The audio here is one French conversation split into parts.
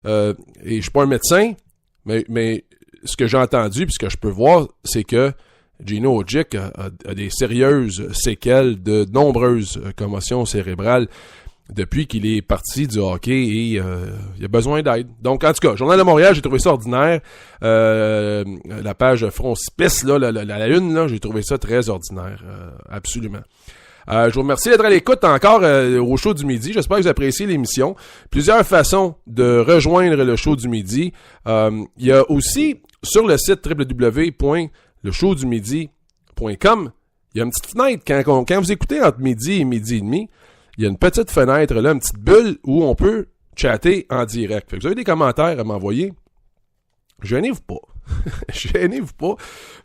et je suis pas un médecin, mais ce que j'ai entendu puis ce que je peux voir, c'est que Gino Odjick a des sérieuses séquelles de nombreuses commotions cérébrales depuis qu'il est parti du hockey et il a besoin d'aide. Donc, en tout cas, Journal de Montréal, j'ai trouvé ça ordinaire. La page frontispice, là, la une, là, j'ai trouvé ça très ordinaire. Absolument. Je vous remercie d'être à l'écoute encore au show du midi. J'espère que vous appréciez l'émission. Plusieurs façons de rejoindre le show du midi. Il y a aussi sur le site www.leshowdumidi.com, il y a une petite fenêtre quand vous écoutez entre midi et midi et demi. Il y a une petite fenêtre là, une petite bulle où on peut chatter en direct. Fait que vous avez des commentaires à m'envoyer. Gênez-vous pas. Gênez-vous pas.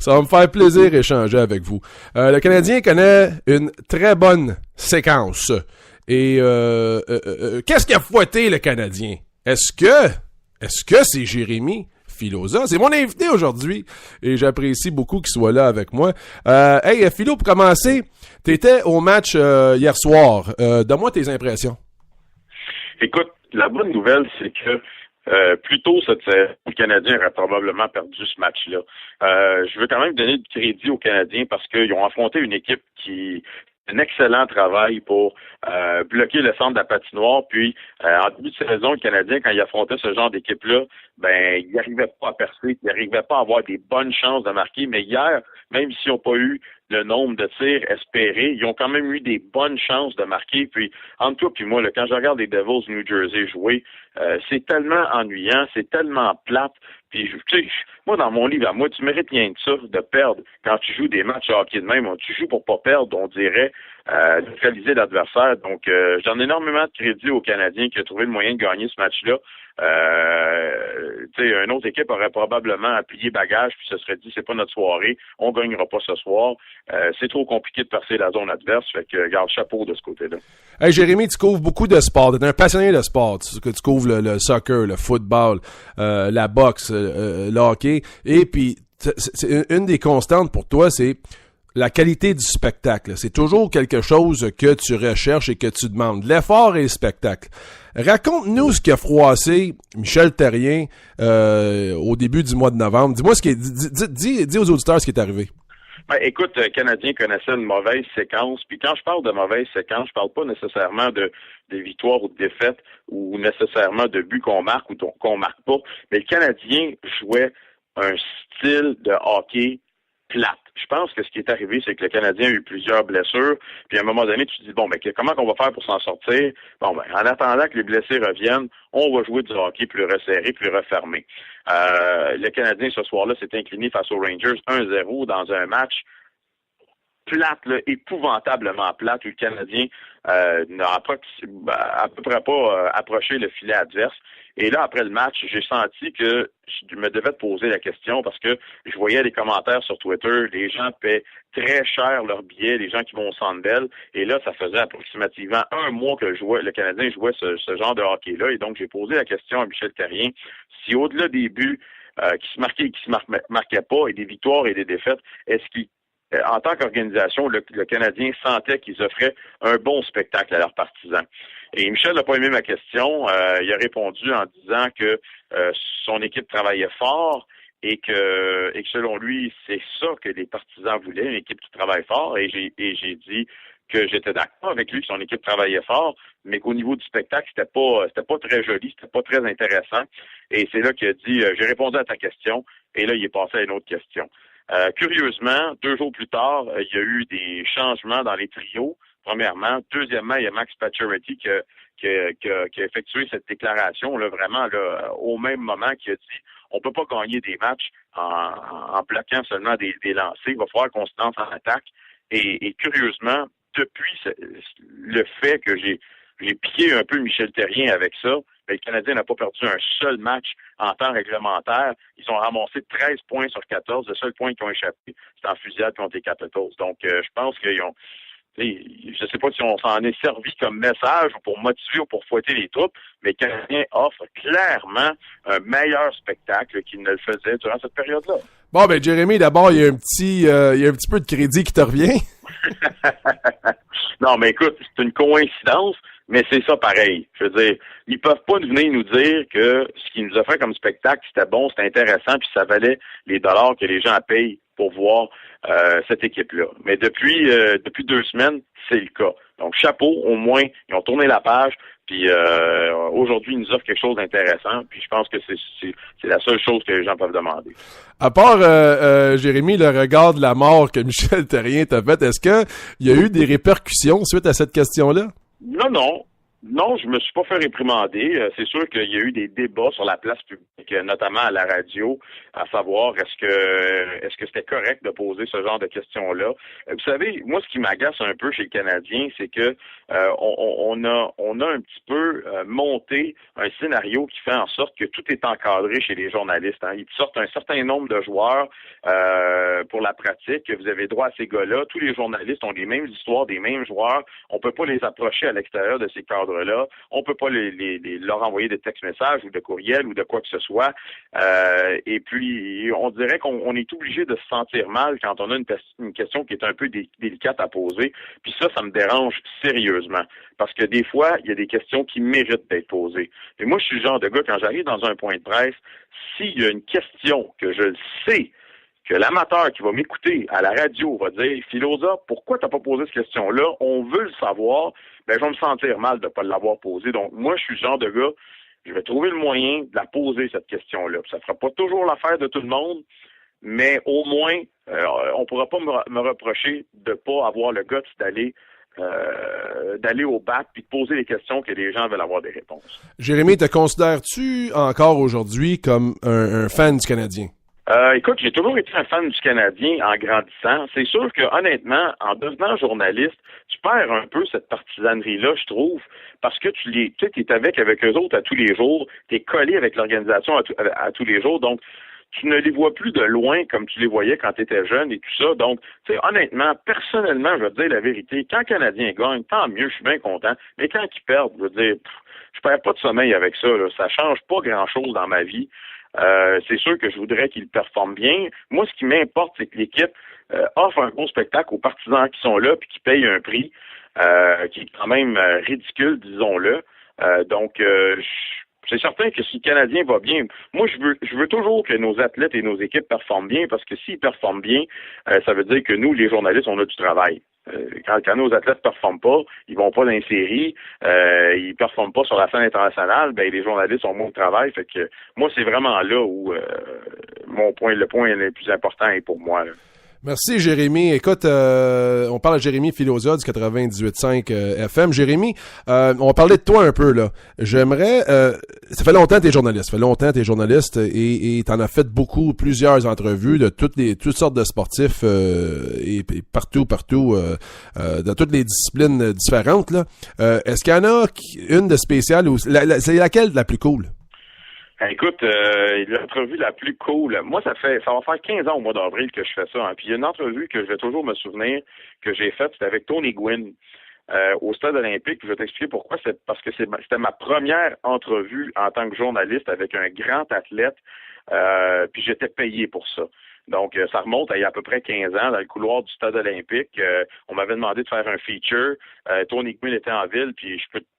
Ça va me faire plaisir d'échanger avec vous. Le Canadien connaît une très bonne séquence. Et qu'est-ce qui a fouetté le Canadien? Est-ce que c'est Jérémy Filosa? C'est mon invité aujourd'hui et j'apprécie beaucoup qu'il soit là avec moi. Hey, Philo, pour commencer, t'étais au match hier soir. Donne-moi tes impressions. Écoute, la bonne nouvelle, c'est que plus tôt, le Canadien aurait probablement perdu ce match-là. Je veux quand même donner du crédit aux Canadiens parce qu'ils ont affronté une équipe qui un excellent travail pour bloquer le centre de la patinoire. Puis, en début de saison, le Canadien, quand il affrontait ce genre d'équipe-là, ben, il n'arrivait pas à percer, il n'arrivait pas à avoir des bonnes chances de marquer. Mais hier, même s'ils n'ont pas eu le nombre de tirs espérés, ils ont quand même eu des bonnes chances de marquer. Puis, entre toi puis moi, là, quand je regarde les Devils New Jersey jouer, c'est tellement ennuyant, c'est tellement plate. Puis, tu sais, moi, dans mon livre, moi, tu mérites rien de ça, de perdre. Quand tu joues des matchs de hockey de même, tu joues pour pas perdre, on dirait, neutraliser l'adversaire. Donc, je donne énormément de crédit aux Canadiens qui ont trouvé le moyen de gagner ce match-là. Tu sais, une autre équipe aurait probablement plié bagage puis se serait dit, c'est pas notre soirée, on gagnera pas ce soir. C'est trop compliqué de percer la zone adverse, fait que, garde chapeau de ce côté-là. Hey, Jérémy, tu couvres beaucoup de sport. T'es un passionné de sport. Tu couvres le soccer, le football, la boxe, le hockey. Et puis, c'est une des constantes pour toi, c'est la qualité du spectacle. C'est toujours quelque chose que tu recherches et que tu demandes. L'effort et le spectacle. Raconte-nous ce qui a froissé Michel Therrien au début du mois de novembre. Dis-moi ce qui est. Dis aux auditeurs ce qui est arrivé. Ben, écoute, le Canadien connaissait une mauvaise séquence. Puis quand je parle de mauvaise séquence, je parle pas nécessairement de victoires ou de défaites ou nécessairement de buts qu'on marque ou qu'on marque pas. Mais le Canadien jouait un style de hockey plate. Je pense que ce qui est arrivé, c'est que le Canadien a eu plusieurs blessures. Puis à un moment donné, tu te dis, bon, ben, comment on va faire pour s'en sortir? Bon, ben, en attendant que les blessés reviennent, on va jouer du hockey plus resserré, plus refermé. Le Canadien, ce soir-là, s'est incliné face aux Rangers 1-0 dans un match plate, là, épouvantablement plate, où le Canadien n'a à peu près pas approché le filet adverse. Et là, après le match, j'ai senti que je me devais te poser la question parce que je voyais les commentaires sur Twitter, les gens paient très cher leurs billets, les gens qui vont au Centre Bell, et là, ça faisait approximativement un mois que le Canadien jouait ce genre de hockey-là, et donc j'ai posé la question à Michel Therrien, si au-delà des buts qui se marquaient et qui se marquaient pas, et des victoires et des défaites, est-ce qu'il en tant qu'organisation, le Canadien sentait qu'ils offraient un bon spectacle à leurs partisans. Et Michel n'a pas aimé ma question. Il a répondu en disant que son équipe travaillait fort et que selon lui, c'est ça que les partisans voulaient, une équipe qui travaille fort. Et j'ai dit que j'étais d'accord avec lui que son équipe travaillait fort, mais qu'au niveau du spectacle, c'était pas très joli, c'était pas très intéressant. Et c'est là qu'il a dit, j'ai répondu à ta question, et là, il est passé à une autre question. Curieusement, 2 jours plus tard, il y a eu des changements dans les trios, premièrement. Deuxièmement, il y a Max Pacioretty qui a effectué cette déclaration là, vraiment là, au même moment, qui a dit on peut pas gagner des matchs en bloquant seulement des lancers, il va falloir qu'on se lance en attaque. Et curieusement, depuis le fait que j'ai piqué un peu Michel Therrien avec ça, mais le Canadien n'a pas perdu un seul match en temps réglementaire. Ils ont ramassé 13 points sur 14. Le seul point qu'ils ont échappé, c'est en fusillade contre les Capitals. Donc, je pense qu'ils ont... Je ne sais pas si on s'en est servi comme message ou pour motiver ou pour fouetter les troupes, mais le Canadien offre clairement un meilleur spectacle qu'il ne le faisait durant cette période-là. Bon, ben Jérémy, d'abord, il y a un petit peu de crédit qui te revient. Non, mais écoute, c'est une coïncidence. Mais c'est ça pareil. Je veux dire, ils peuvent pas venir nous dire que ce qu'ils nous offraient comme spectacle, c'était bon, c'était intéressant, puis ça valait les dollars que les gens payent pour voir cette équipe-là. Mais depuis 2 semaines, c'est le cas. Donc, chapeau, au moins, ils ont tourné la page, puis aujourd'hui, ils nous offrent quelque chose d'intéressant, puis je pense que c'est la seule chose que les gens peuvent demander. À part, Jérémy, le regard de la mort que Michel Therrien t'a fait, est-ce que il y a eu des répercussions suite à cette question-là? Non. Non, je me suis pas fait réprimander. C'est sûr qu'il y a eu des débats sur la place publique, notamment à la radio, à savoir est-ce que c'était correct de poser ce genre de questions-là. Vous savez, moi, ce qui m'agace un peu chez le Canadien, c'est que on a un petit peu monté un scénario qui fait en sorte que tout est encadré chez les journalistes. Hein. Ils sortent un certain nombre de joueurs pour la pratique. Vous avez droit à ces gars-là. Tous les journalistes ont les mêmes histoires, des mêmes joueurs. On peut pas les approcher à l'extérieur de ces cadres là, on peut pas leur envoyer des textes-messages ou de courriels ou de quoi que ce soit. Et puis, on dirait qu'on est obligé de se sentir mal quand on a une question qui est un peu délicate à poser. Puis ça me dérange sérieusement. Parce que des fois, il y a des questions qui méritent d'être posées. Et moi, je suis le genre de gars, quand j'arrive dans un point de presse, s'il y a une question que je le sais, que l'amateur qui va m'écouter à la radio va dire « Filosa, pourquoi t'as pas posé cette question-là? On veut le savoir. » Ben, je vais me sentir mal de ne pas l'avoir posée. Donc, moi, je suis le genre de gars, je vais trouver le moyen de la poser, cette question-là. Ça ne fera pas toujours l'affaire de tout le monde, mais au moins, on ne pourra pas me reprocher de ne pas avoir le guts d'aller au bat puis de poser les questions que les gens veulent avoir des réponses. Jérémy, te considères-tu encore aujourd'hui comme un fan du Canadien? Écoute, j'ai toujours été un fan du Canadien en grandissant. C'est sûr que, honnêtement, en devenant journaliste, tu perds un peu cette partisanerie-là, je trouve, parce que tu es avec eux autres à tous les jours, tu es collé avec l'organisation à tous les jours, donc tu ne les vois plus de loin comme tu les voyais quand tu étais jeune et tout ça. Donc, tu sais, honnêtement, personnellement, je veux te dire la vérité, quand le Canadien gagne, tant mieux, je suis bien content, mais quand ils perdent, je veux dire, je perds pas de sommeil avec ça, là. Ça change pas grand-chose dans ma vie. C'est sûr que je voudrais qu'ils performent bien. Moi, ce qui m'importe, c'est que l'équipe offre un bon spectacle aux partisans qui sont là puis qui payent un prix qui est quand même ridicule, disons-le. Donc, c'est certain que si le Canadien va bien, moi, je veux toujours que nos athlètes et nos équipes performent bien parce que s'ils performent bien, ça veut dire que nous, les journalistes, on a du travail. Quand nos athlètes performent pas, ils vont pas dans les séries, ils performent pas sur la scène internationale, ben les journalistes ont moins de travail. Fait que moi, c'est vraiment là où le point le plus important est pour moi. Là. Merci, Jérémy. Écoute, on parle à Jérémy Filosa du 98.5 FM. Jérémy, on parlait de toi un peu, là. J'aimerais... ça fait longtemps que t'es journaliste. Et t'en as fait plusieurs entrevues de toutes sortes de sportifs et partout, dans toutes les disciplines différentes, là. Est-ce qu'il y en a une de spéciale ou c'est laquelle la plus cool? Écoute, l'entrevue la plus cool, moi ça va faire 15 ans au mois d'avril que je fais ça. Hein. Puis il y a une entrevue que je vais toujours me souvenir que j'ai faite, c'était avec Tony Gwynn au Stade olympique. Je vais t'expliquer pourquoi. C'est parce que c'était ma première entrevue en tant que journaliste avec un grand athlète. Puis j'étais payé pour ça. Donc, ça remonte à il y a à peu près 15 ans, dans le couloir du Stade olympique. On m'avait demandé de faire un feature. Tony Gwynn était en ville, puis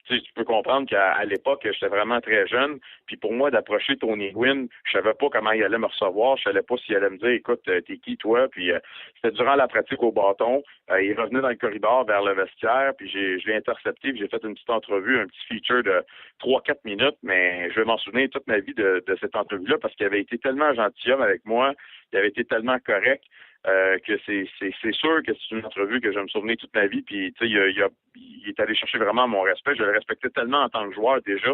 tu peux comprendre qu'à l'époque, j'étais vraiment très jeune. Puis pour moi, d'approcher Tony Gwynn, je savais pas comment il allait me recevoir. Je savais pas s'il allait me dire, écoute, t'es qui toi? Puis c'était durant la pratique au bâton. Il revenait dans le corridor vers le vestiaire, puis je l'ai intercepté, puis j'ai fait une petite entrevue, un petit feature de 3-4 minutes, mais je vais m'en souvenir toute ma vie de cette entrevue-là parce qu'il avait été tellement gentilhomme avec moi, il avait été tellement correct. Que c'est sûr que c'est une entrevue que je vais me souvenir toute ma vie. Puis tu sais, il est allé chercher vraiment mon respect. Je le respectais tellement en tant que joueur déjà,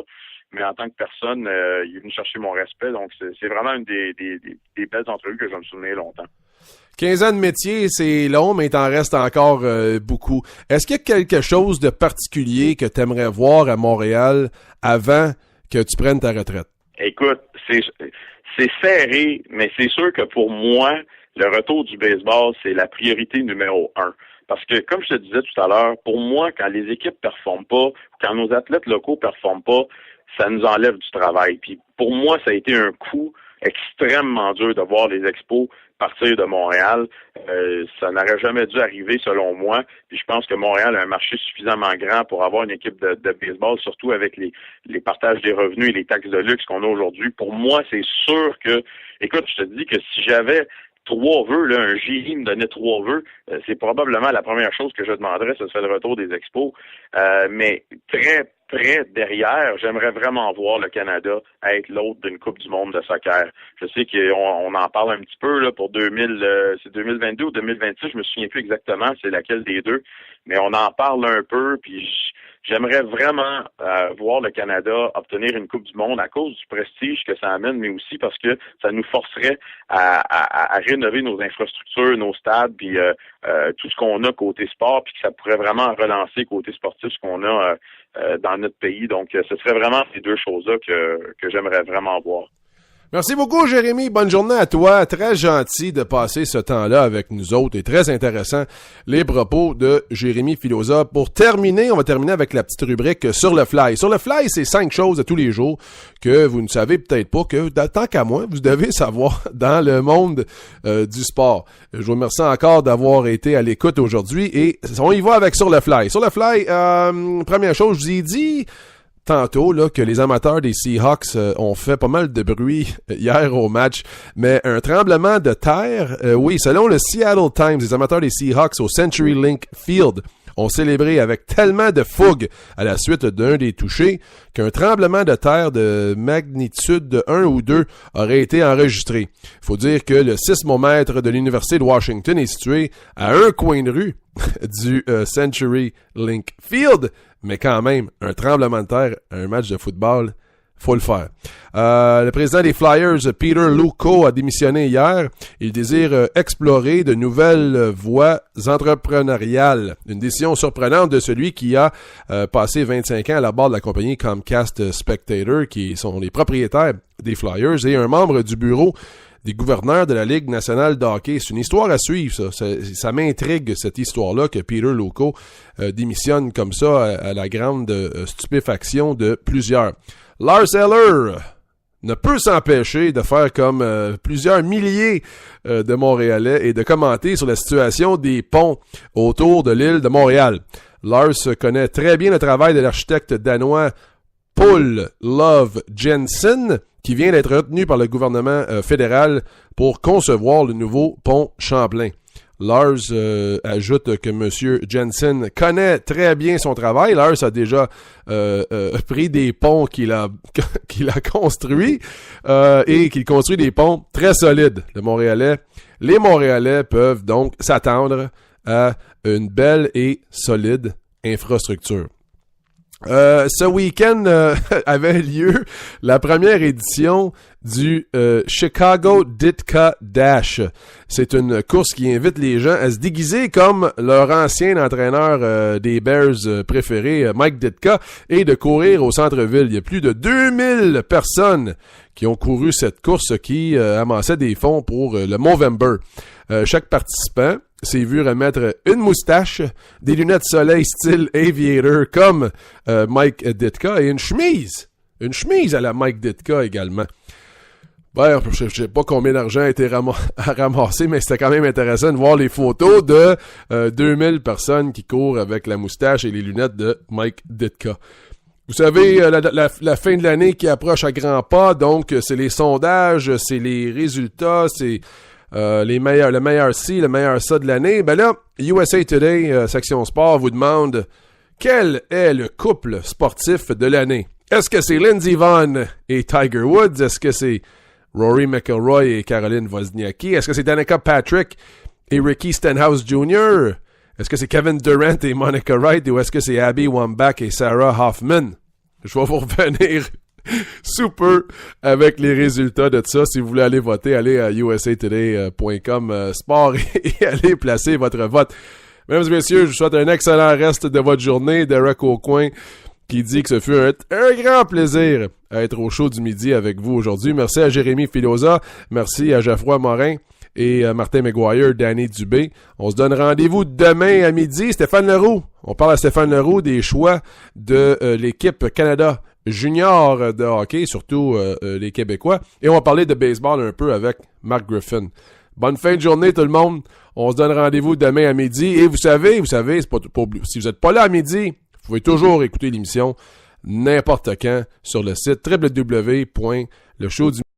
mais en tant que personne, il est venu chercher mon respect. Donc c'est vraiment une des belles entrevues que je vais me souvenir longtemps. 15 ans de métier, c'est long, mais il t'en reste encore beaucoup. Est-ce qu'il y a quelque chose de particulier que tu aimerais voir à Montréal avant que tu prennes ta retraite? Écoute, c'est serré, mais c'est sûr que pour moi, le retour du baseball, c'est la priorité numéro 1. Parce que, comme je te disais tout à l'heure, pour moi, quand les équipes performent pas, quand nos athlètes locaux performent pas, ça nous enlève du travail. Puis pour moi, ça a été un coup extrêmement dur de voir les Expos partir de Montréal. Ça n'aurait jamais dû arriver, selon moi. Puis je pense que Montréal a un marché suffisamment grand pour avoir une équipe de baseball, surtout avec les partages des revenus et les taxes de luxe qu'on a aujourd'hui. Pour moi, c'est sûr que, écoute, je te dis que si j'avais 3 vœux, là, un GI me donnait 3 vœux, c'est probablement la première chose que je demanderais, ce serait le retour des Expos. Mais très près derrière, j'aimerais vraiment voir le Canada être l'hôte d'une Coupe du monde de soccer. Je sais qu'on en parle un petit peu là pour 2022 ou 2026, je me souviens plus exactement c'est laquelle des deux, mais on en parle un peu, puis j'aimerais vraiment voir le Canada obtenir une Coupe du monde à cause du prestige que ça amène, mais aussi parce que ça nous forcerait à rénover nos infrastructures, nos stades, puis tout ce qu'on a côté sport, puis que ça pourrait vraiment relancer côté sportif ce qu'on a dans notre pays. Donc, ce serait vraiment ces deux choses-là que j'aimerais vraiment voir. Merci beaucoup, Jérémy. Bonne journée à toi. Très gentil de passer ce temps-là avec nous autres et très intéressant les propos de Jérémy Filosa. Pour terminer, on va terminer avec la petite rubrique Sur le fly. Sur le fly, c'est 5 choses de tous les jours que vous ne savez peut-être pas, que tant qu'à moi, vous devez savoir dans le monde du sport. Je vous remercie encore d'avoir été à l'écoute aujourd'hui et on y va avec Sur le fly. Sur le fly, première chose, je vous ai dit tantôt là que les amateurs des Seahawks ont fait pas mal de bruit hier au match, mais un tremblement de terre, oui, selon le Seattle Times, les amateurs des Seahawks au CenturyLink Field ont célébré avec tellement de fougue à la suite d'un des touchés qu'un tremblement de terre de magnitude de 1 ou 2 aurait été enregistré. Il faut dire que le sismomètre de l'Université de Washington est situé à un coin de rue du CenturyLink Field, mais quand même, un tremblement de terre, un match de football, faut le faire. Le président des Flyers, Peter Luukko, a démissionné hier. Il désire explorer de nouvelles voies entrepreneuriales. Une décision surprenante de celui qui a passé 25 ans à la barre de la compagnie Comcast Spectator, qui sont les propriétaires des Flyers, et un membre du bureau des gouverneurs de la Ligue nationale de hockey. C'est une histoire à suivre, ça m'intrigue, cette histoire-là, que Peter Luukko démissionne comme ça à la grande stupéfaction de plusieurs. Lars Eller ne peut s'empêcher de faire comme plusieurs milliers de Montréalais et de commenter sur la situation des ponts autour de l'île de Montréal. Lars connaît très bien le travail de l'architecte danois Paul Love Jensen, qui vient d'être retenu par le gouvernement fédéral pour concevoir le nouveau pont Champlain. Lars ajoute que M. Jensen connaît très bien son travail. Lars a déjà pris des ponts qu'il a construits et qu'il construit des ponts très solides. Les Montréalais peuvent donc s'attendre à une belle et solide infrastructure. Ce week-end avait lieu la première édition du Chicago Ditka Dash. C'est une course qui invite les gens à se déguiser comme leur ancien entraîneur des Bears préféré, Mike Ditka, et de courir au centre-ville. Il y a plus de 2000 personnes qui ont couru cette course qui amassait des fonds pour le Movember. Chaque participant s'est vu remettre une moustache, des lunettes soleil style aviator comme Mike Ditka et une chemise à la Mike Ditka également. Ben, je sais pas combien d'argent a été ramassé, mais c'était quand même intéressant de voir les photos de 2000 personnes qui courent avec la moustache et les lunettes de Mike Ditka. Vous savez, la fin de l'année qui approche à grands pas, donc c'est les sondages, c'est les résultats, c'est le meilleur ci, le meilleur ça de l'année. Ben là, USA Today, section sport, vous demande quel est le couple sportif de l'année. Est-ce que c'est Lindsey Vonn et Tiger Woods? Est-ce que c'est Rory McIlroy et Caroline Wozniacki? Est-ce que c'est Danica Patrick et Ricky Stenhouse Jr.? Est-ce que c'est Kevin Durant et Monica Wright? Ou est-ce que c'est Abby Wambach et Sarah Hoffman? Je vais vous revenir sous peu avec les résultats de ça. Si vous voulez aller voter, allez à usatoday.com sport et allez placer votre vote. Mesdames et messieurs, je vous souhaite un excellent reste de votre journée. Derek Aucoin qui dit que ce fut un grand plaisir à être au show du midi avec vous aujourd'hui. Merci à Jérémy Filosa, merci à Geoffroy Morin et Martin McGuire, Danny Dubé. On se donne rendez-vous demain à midi. Stéphane Leroux. On parle à Stéphane Leroux des choix de l'équipe Canada junior de hockey, surtout les Québécois. Et on va parler de baseball un peu avec Mark Griffin. Bonne fin de journée tout le monde. On se donne rendez-vous demain à midi. Et vous savez, c'est pas si vous n'êtes pas là à midi, vous pouvez toujours écouter l'émission n'importe quand sur le site www.leshowdu